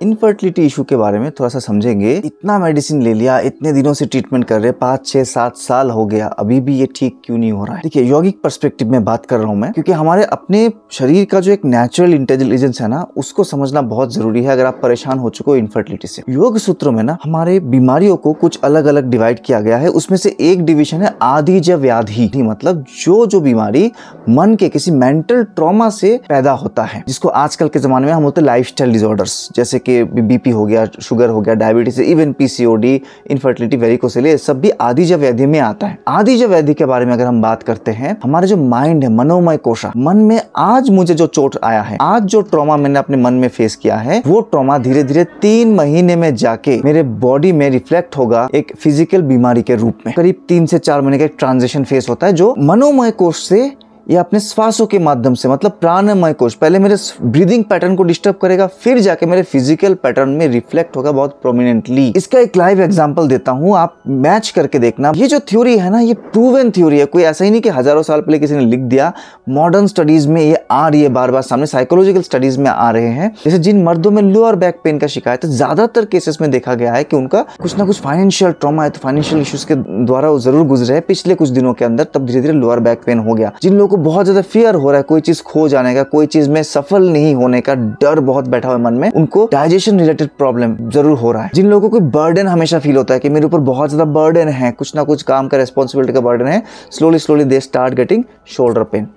Infertility issue के बारे में थोड़ा सा समझेंगे। इतना मेडिसिन ले लिया, इतने दिनों से ट्रीटमेंट कर रहे, 5, 6, 7 साल हो गया, अभी भी ये ठीक क्यों नहीं हो रहा है? देखिए, यौगिक पर्सपेक्टिव में बात कर रहा हूं मैं, क्योंकि हमारे अपने शरीर का जो एक नेचुरल इंटेलिजेंस है ना, उसको समझना बहुत जरूरी है अगर आप परेशान हो चुके हो इनफर्टिलिटी से। योग सूत्रों में ना हमारे बीमारियों को कुछ अलग अलग डिवाइड किया गया है। उसमें से एक डिवीजन है आदिज व्याधि, मतलब जो बीमारी मन के किसी मेंटल ट्रॉमा से पैदा होता है, जिसको आजकल के जमाने में हम होते लाइफस्टाइल डिसऑर्डर्स, जैसे कि बीपी हो गया, शुगर हो गया, diabetes, even PCOD, infertility, varicocele, सब भी आदिज व्याधि में आता है। आदिज व्याधि के बारे में अगर हम बात करते हैं, हमारे जो माइंड है, मनोमय कोशा, मन में आज मुझे जो चोट आया है, आज जो ट्रॉमा मैंने अपने मन में फेस किया है, वो ट्रॉमा धीरे धीरे 3 महीने में जाके मेरे बॉडी में रिफ्लेक्ट होगा एक फिजिकल बीमारी के रूप में। करीब 3 से 4 महीने का एक ट्रांजिशन फेस होता है, जो मनोमय कोश से या अपने श्वासों के माध्यम से, मतलब प्राणमय कोश, पहले मेरे ब्रीदिंग पैटर्न को डिस्टर्ब करेगा, फिर जाके मेरे फिजिकल पैटर्न में रिफ्लेक्ट होगा बहुत प्रोमिनेंटली। इसका एक लाइव एग्जांपल देता हूं, आप मैच करके देखना। ये जो थ्योरी है ना, ये प्रूवन थ्योरी है, कोई ऐसा ही नहीं कि हजारों साल पहले किसी ने लिख दिया। मॉडर्न स्टडीज में ये आ रही है बार बार सामने, साइकोलॉजिकल स्टडीज में आ रहे हैं। जैसे जिन मर्दों में लोअर बैक पेन का शिकायत है, ज्यादातर केसेस में देखा गया है कि उनका कुछ ना कुछ फाइनेंशियल ट्रॉमा है, तो फाइनेंशियल इश्यूज के द्वारा वो जरूर गुजरे पिछले कुछ दिनों के अंदर, तब धीरे धीरे लोअर बैक पेन हो गया। जिन लोगों को बहुत ज्यादा फियर हो रहा है, कोई चीज खो जाने का, कोई चीज में सफल नहीं होने का डर बहुत बैठा हुआ है मन में, उनको डाइजेशन रिलेटेड प्रॉब्लम जरूर हो रहा है। जिन लोगों को बर्डन हमेशा फील होता है कि मेरे ऊपर बहुत ज्यादा बर्डन है, कुछ ना कुछ काम का रेस्पॉन्सिबिलिटी का बर्डन है, slowly they start getting shoulder pain.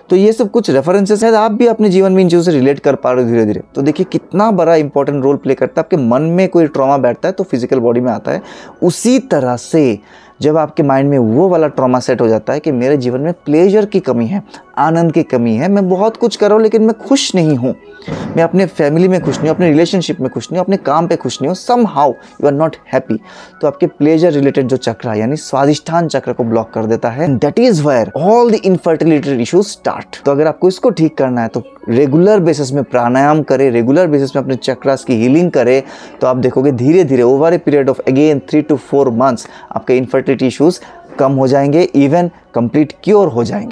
तो ये सब कुछ रेफरेंसेस है, आप भी अपने जीवन में इन चीजों से रिलेट कर पा रहे हो धीरे धीरे। तो देखिए कितना बड़ा इंपॉर्टेंट रोल प्ले करता है। आपके मन में कोई ट्रॉमा बैठता है तो फिजिकल बॉडी में आता है। उसी तरह से जब आपके माइंड में वो वाला ट्रॉमा सेट हो जाता है कि मेरे जीवन में प्लेजर की कमी है, आनंद की कमी है, मैं बहुत कुछ कर रहा हूँ लेकिन मैं खुश नहीं हूँ, मैं अपने फैमिली में खुश नहीं हूँ, अपने रिलेशनशिप में खुश नहीं हूँ, अपने काम पे खुश नहीं हूँ, somehow you are not happy, तो आपके प्लेजर रिलेटेड जो चक्र है, यानी स्वादिष्ठान चक्र को ब्लॉक कर देता है। That is where all the infertility issues start. तो अगर आपको इसको ठीक करना है तो रेगुलर बेसिस में प्राणायाम करें, रेगुलर बेसिस में अपने चक्रास की हीलिंग करें, तो आप देखोगे धीरे धीरे over a period of again 3 to 4 months आपके इनफर्टिलिटी इश्यूज कम हो जाएंगे, इवन कंप्लीट क्योर हो जाएंगे।